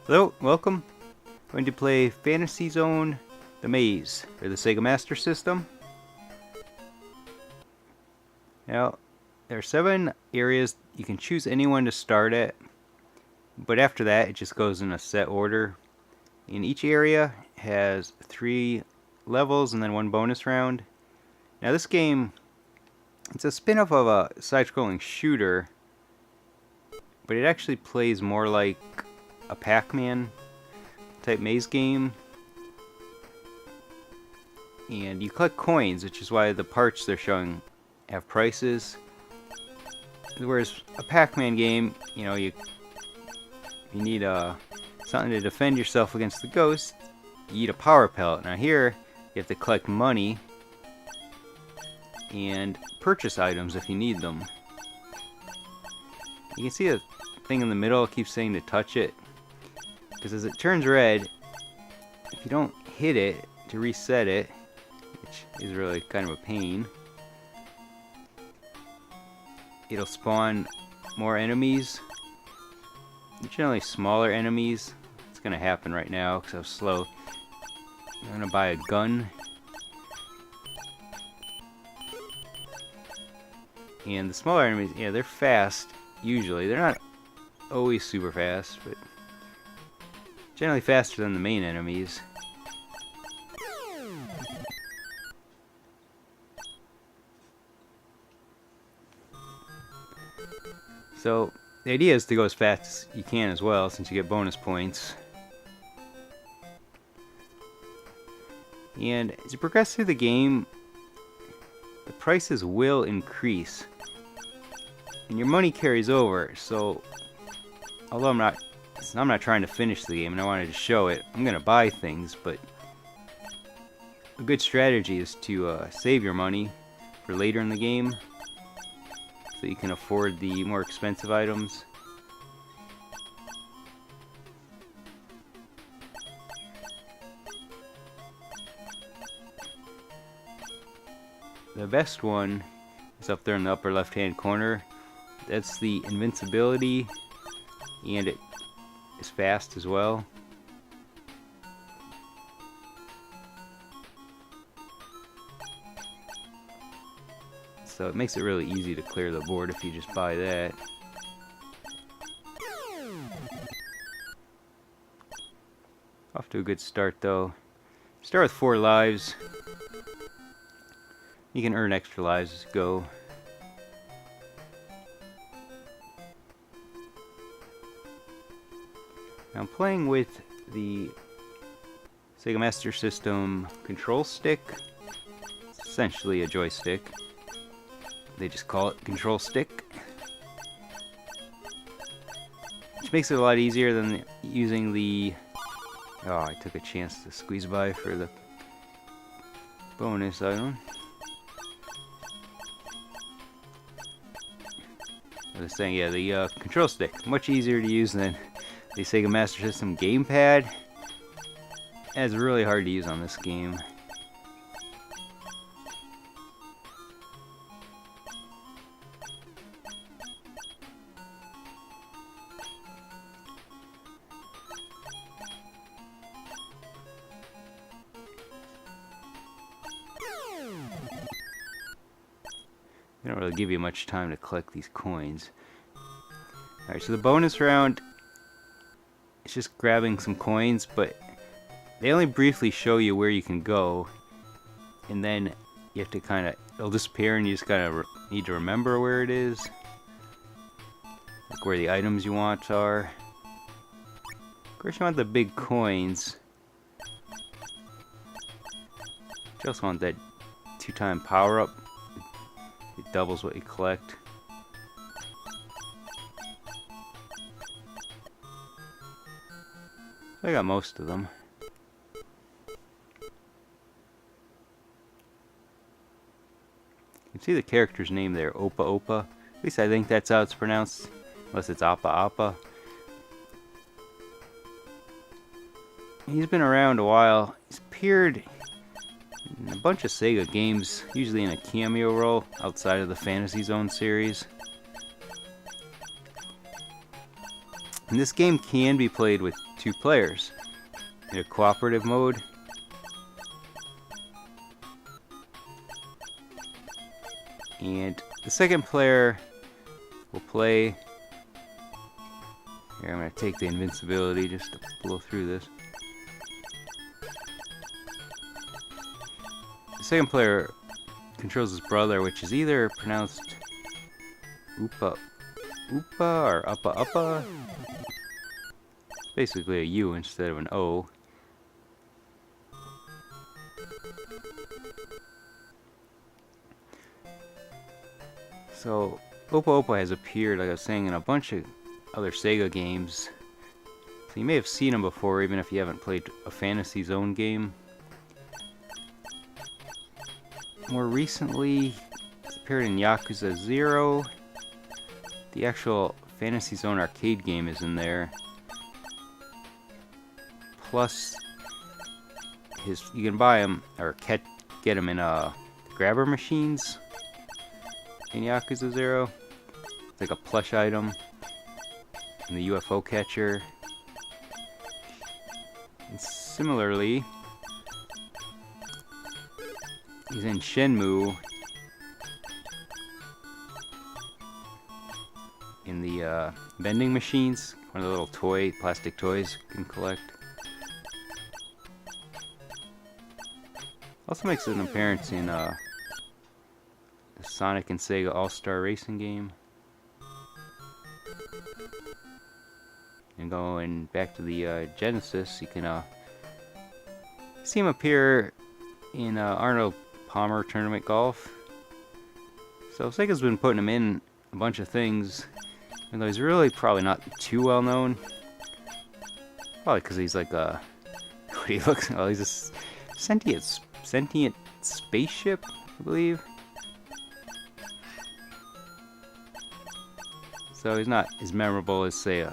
Hello, welcome. I'm going to play Fantasy Zone The Maze for the Sega Master System. Now, there are 7 areas. You can choose anyone to start at, but after that it just goes in a set order. And each area has 3 levels and then 1 bonus round. Now this game, it's a spin-off of a side-scrolling shooter, but it actually plays more like a Pac-Man type maze game. And you collect coins, which is why the parts they're showing have prices. Whereas a Pac-Man game, you need something to defend yourself against the ghost. You eat a power pellet. Now here, you have to collect money and purchase items if you need them. You can see a thing in the middle keeps saying to touch it, because as it turns red, if you don't hit it to reset it, which is really kind of a pain, it'll spawn more enemies. Generally smaller enemies. It's gonna happen right now because I'm slow. I'm gonna buy a gun. And the smaller enemies, yeah, they're fast usually. They're not always super fast, but generally faster than the main enemies. So the idea is to go as fast as you can as well, since you get bonus points. And as you progress through the game, the prices will increase, and your money carries over. So, although I'm not trying to finish the game, and I wanted to show it, I'm gonna buy things. But a good strategy is to save your money for later in the game, so you can afford the more expensive items. The best one is up there in the upper left hand corner. That's the Invincibility, and it is fast as well. So it makes it really easy to clear the board if you just buy that. Off to a good start though. Start with 4 lives. You can earn extra lives as you go. Now I'm playing with the Sega Master System control stick. It's essentially a joystick. They just call it control stick, which makes it a lot easier than using the... Oh, I took a chance to squeeze by for the bonus item. I was saying, yeah, the control stick, much easier to use than the Sega Master System gamepad. And it's really hard to use on this game. They don't really give you much time to collect these coins. Alright, so the bonus round, it's just grabbing some coins, but they only briefly show you where you can go, and then you have to it'll disappear, and you just need to remember where it is, like where the items you want are. Of course, you want the big coins. You also want that 2-time power up. It doubles what you collect. I got most of them. You can see the character's name there, Opa-opa. At least I think that's how it's pronounced, unless it's opa-opa. He's been around a while. He's appeared in a bunch of Sega games, usually in a cameo role outside of the Fantasy Zone series. And this game can be played with 2 players in a cooperative mode. And the second player will play. Here, I'm going to take the Invincibility just to blow through this. The second player controls his brother, which is either pronounced opa-opa or opa-opa. It's basically a U instead of an O. So, opa-opa has appeared, like I was saying, in a bunch of other Sega games. So you may have seen him before, even if you haven't played a Fantasy Zone game. More recently, it's appeared in Yakuza 0. The actual Fantasy Zone arcade game is in there. Plus, you can buy him or get him in grabber machines in Yakuza 0. It's like a plush item. And the UFO catcher. And similarly, he's in Shenmue in the vending machines, one of the little plastic toys you can collect. Also makes an appearance in the Sonic and Sega All-Star Racing game. And going back to the Genesis, you can see him appear in Arnold Palmer Tournament Golf. So Sega's been putting him in a bunch of things, even though he's really probably not too well known. Probably because he's like what he looks. Well, he's a sentient spaceship, I believe. So he's not as memorable as, say,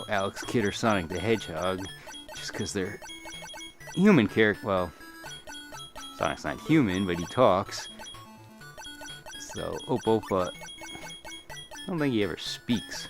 Alex Kidd or Sonic the Hedgehog, just because they're human characters. Well, Sonic's not human, but he talks. So, opa-opa, I don't think he ever speaks.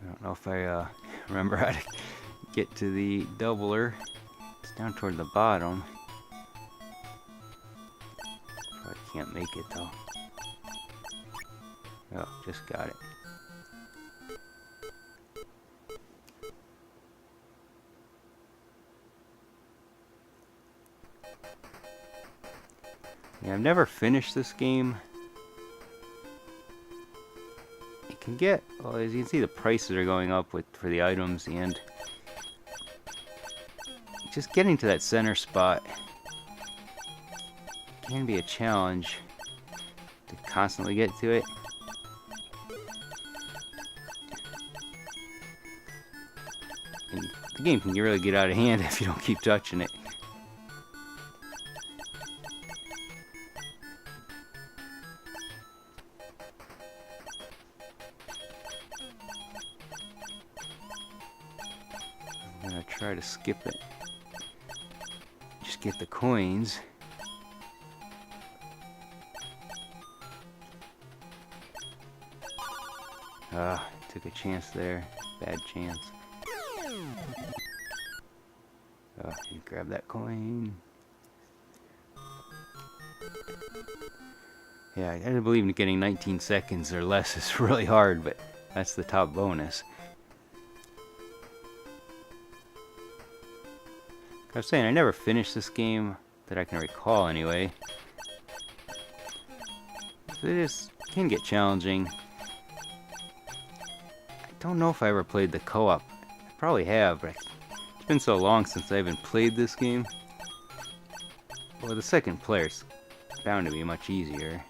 I don't know if I remember how to get to the doubler. It's down toward the bottom. Probably can't make it though. Oh, just got it. Yeah, I've never finished this game. Can get, well, as you can see, the prices are going up for the items, and just getting to that center spot can be a challenge to constantly get to it. And the game can really get out of hand if you don't keep touching it. I'm gonna try to skip it. Just get the coins. Took a chance there. Bad chance. Grab that coin. Yeah, I believe in getting 19 seconds or less is really hard, but that's the top bonus. I was saying, I never finished this game that I can recall anyway. So it can get challenging. I don't know if I ever played the co-op. I probably have, but it's been so long since I even played this game. Well, the second player's bound to be much easier.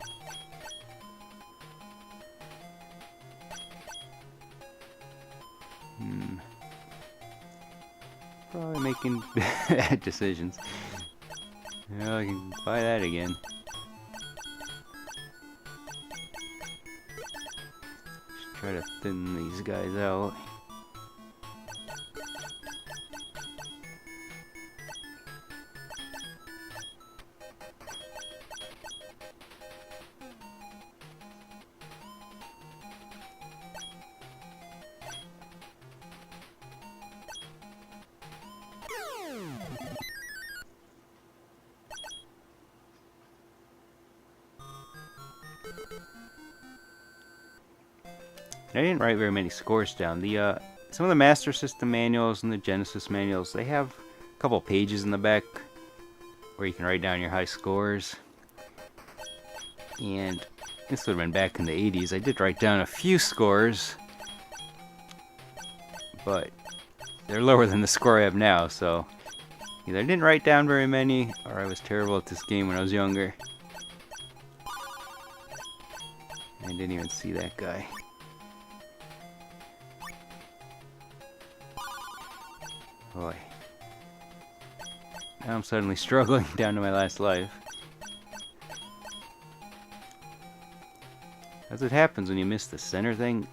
Probably making bad decisions. Yeah, I can buy that again. Just try to thin these guys out. I didn't write very many scores down. Some of the Master System manuals and the Genesis manuals, they have a couple pages in the back where you can write down your high scores. And this would have been back in the 80s. I did write down a few scores, but they're lower than the score I have now, so either I didn't write down very many, or I was terrible at this game when I was younger. I didn't even see that guy. Boy. Now I'm suddenly struggling down to my last life. That's what happens when you miss the center thing.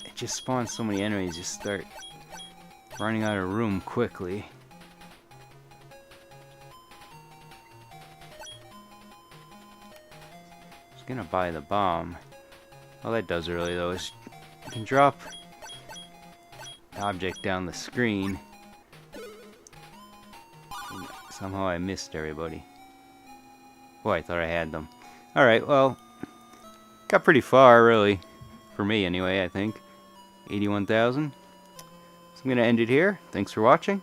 It just spawns so many enemies, you start running out of room quickly. Just gonna buy the bomb. All that does really though is you can drop the object down the screen. And somehow I missed everybody. Boy, I thought I had them. Alright, well, got pretty far really. For me anyway, I think. 81,000. So I'm gonna end it here. Thanks for watching.